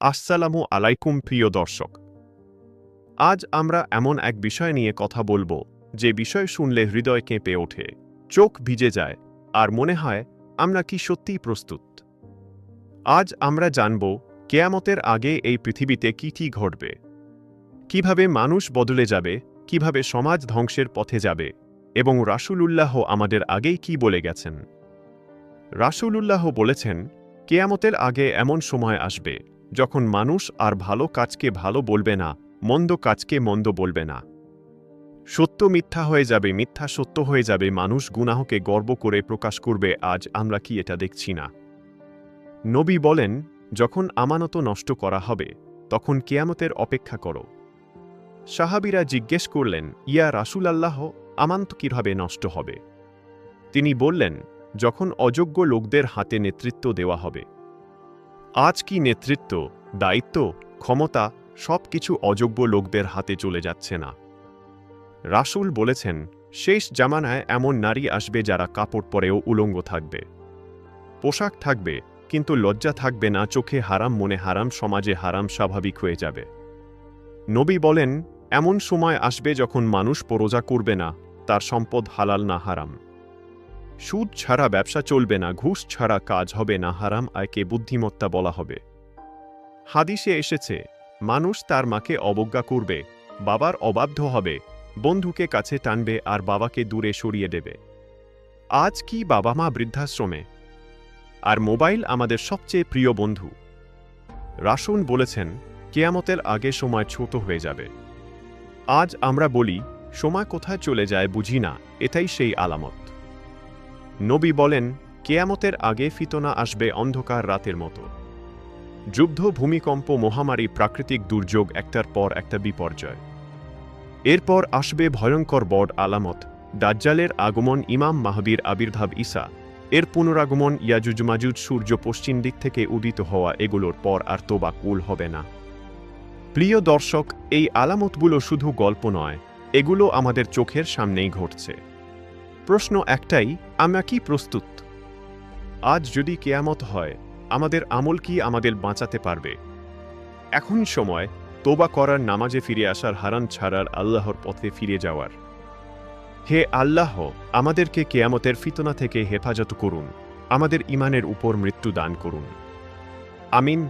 আসসালামু আলাইকুম প্রিয় দর্শক। আজ আমরা এমন এক বিষয় নিয়ে কথা বলবো যে বিষয় শুনলে হৃদয় কেঁপে ওঠে, চোখ ভিজে যায়, আর মনে হয় আমরা কি সত্যিই প্রস্তুত। আজ আমরা জানব কেয়ামতের আগে এই পৃথিবীতে কি ঘটবে, কিভাবে মানুষ বদলে যাবে, কিভাবে সমাজ ধ্বংসের পথে যাবে, এবং রাসূলুল্লাহ আমাদের আগেই কি বলে গেছেন। রাসূলুল্লাহ বলেছেন, কেয়ামতের আগে এমন সময় আসবে যখন মানুষ আর ভালো কাজকে ভালো বলবে না, মন্দ কাজকে মন্দ বলবে না। সত্য মিথ্যা হয়ে যাবে, মিথ্যা সত্য হয়ে যাবে, মানুষ গুনাহকে গর্ব করে প্রকাশ করবে। আজ আমরা কি এটা দেখছি না? নবী বলেন, যখন আমানত নষ্ট করা হবে তখন কেয়ামতের অপেক্ষা করো। সাহাবীরা জিজ্ঞেস করলেন, ইয়া রাসূলাল্লাহ, আমানত কিভাবে নষ্ট হবে? তিনি বললেন, যখন অযোগ্য লোকদের হাতে নেতৃত্ব দেওয়া হবে। আজ কি নেতৃত্ব, দায়িত্ব, ক্ষমতা সবকিছু অযোগ্য লোকদের হাতে চলে যাচ্ছে না? রাসূল বলেছেন, শেষ জামানায় এমন নারী আসবে যারা কাপড় পরেও উলঙ্গ থাকবে। পোশাক থাকবে কিন্তু লজ্জা থাকবে না, চোখে হারাম, মনে হারাম, সমাজে হারাম স্বাভাবিক হয়ে যাবে। নবী বলেন, এমন সময় আসবে যখন মানুষ পরোজা করবে না, তার সম্পদ হালাল না হারাম। সুদ ছাড়া ব্যবসা চলবে না, ঘুষ ছাড়া কাজ হবে না, হারাম আয়কে বুদ্ধিমত্তা বলা হবে। হাদিসে এসেছে, মানুষ তার মাকে অবজ্ঞা করবে, বাবার অবাধ্য হবে, বন্ধুকে কাছে টানবে আর বাবাকে দূরে সরিয়ে দেবে। আজ কি বাবা মা বৃদ্ধাশ্রমে, আর মোবাইল আমাদের সবচেয়ে প্রিয় বন্ধু। রাসূল বলেছেন, কেয়ামতের আগে সময় ছোট হয়ে যাবে। আজ আমরা বলি, সময় কোথায় চলে যায় বুঝি না, এটাই সেই আলামত। নবী বলেন, কেয়ামতের আগে ফিতনা আসবে অন্ধকার রাতের মতো। যুদ্ধ, ভূমিকম্প, মহামারী, প্রাকৃতিক দুর্যোগ, একটার পর একটা বিপর্যয়। এরপর আসবে ভয়ঙ্কর বড় আলামত, দাজ্জালের আগমন, ইমাম মাহদীর আবির্ভাব, ঈসা এর পুনরাগমন, ইয়াজুজ মাজুজ, সূর্য পশ্চিম দিক থেকে উদিত হওয়া। এগুলোর পর আর তোবা কুল হবে না। প্রিয় দর্শক, এই আলামতগুলো শুধু গল্প নয়, এগুলো আমাদের চোখের সামনেই ঘটছে। প্রশ্ন একটাই, আমরা কি প্রস্তুত? আজ যদি কেয়ামত হয়, আমাদের আমল কি আমাদের বাঁচাতে পারবে? এখন সময় তোবা করার, নামাজে ফিরে আসার, হারাম ছাড়ার, আল্লাহর পথে ফিরে যাওয়ার। হে আল্লাহ, আমাদেরকে কেয়ামতের ফিতনা থেকে হেফাজত করুন, আমাদের ঈমানের উপর মৃত্যু দান করুন। আমিন।